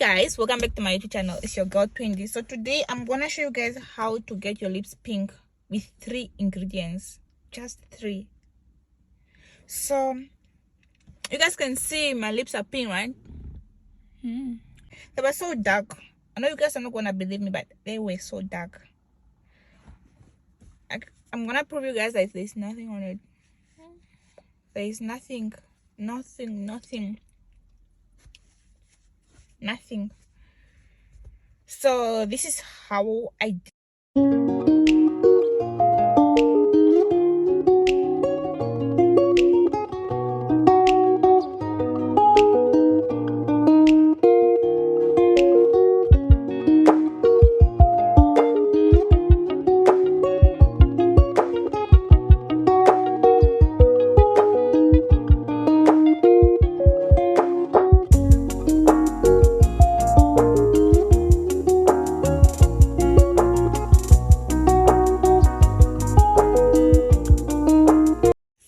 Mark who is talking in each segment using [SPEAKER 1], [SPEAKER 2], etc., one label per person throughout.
[SPEAKER 1] Guys, welcome back to my YouTube channel. It's your girl Twenty. So today I'm gonna show you guys how to get your lips pink with 3 ingredients, just 3. So you guys can see my lips are pink, right? They were so dark. I know you guys are not gonna believe me, but they were so dark. I'm gonna prove you guys that there's nothing on it. There is nothing. So this is how I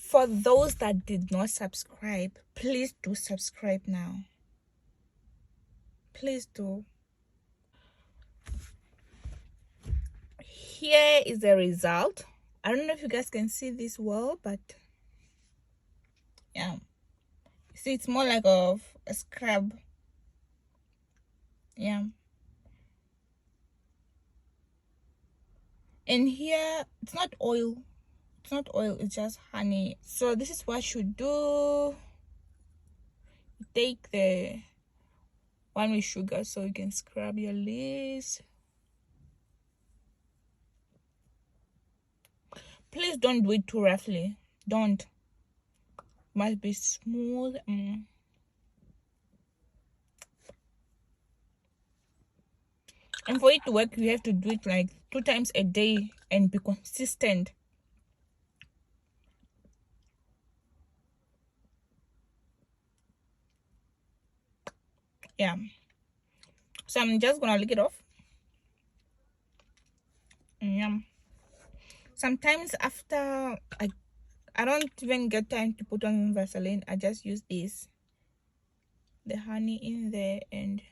[SPEAKER 1] For those that did not subscribe, please do subscribe now. Please do. Here is the result. I don't know if you guys can see this well, but yeah, see, it's more like a scrub. Yeah, and here it's not oil, it's just honey. So this is what you do. Take the one with sugar so you can scrub your lips. Please don't do it too roughly. Don't. Must be smooth. And for it to work, you have to do it like 2 times a day and be consistent. Yeah, so I'm just gonna lick it off. Yeah, sometimes after I don't even get time to put on Vaseline, I just use this, the honey in there, and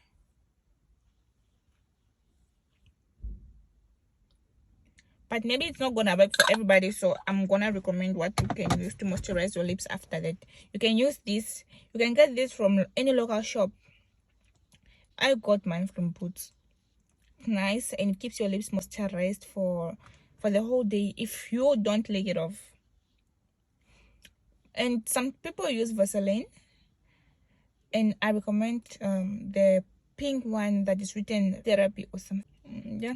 [SPEAKER 1] but maybe it's not gonna work for everybody, so I'm gonna recommend what you can use to moisturize your lips after that. You can use this. You can get this from any local shop. I got mine from Boots. Nice, and it keeps your lips moisturized for the whole day if you don't lick it off. And some people use Vaseline, and I recommend the pink one that is written therapy or something. Yeah.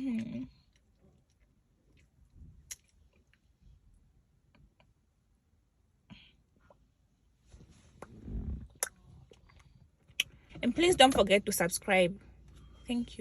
[SPEAKER 1] And please don't forget to subscribe. Thank you.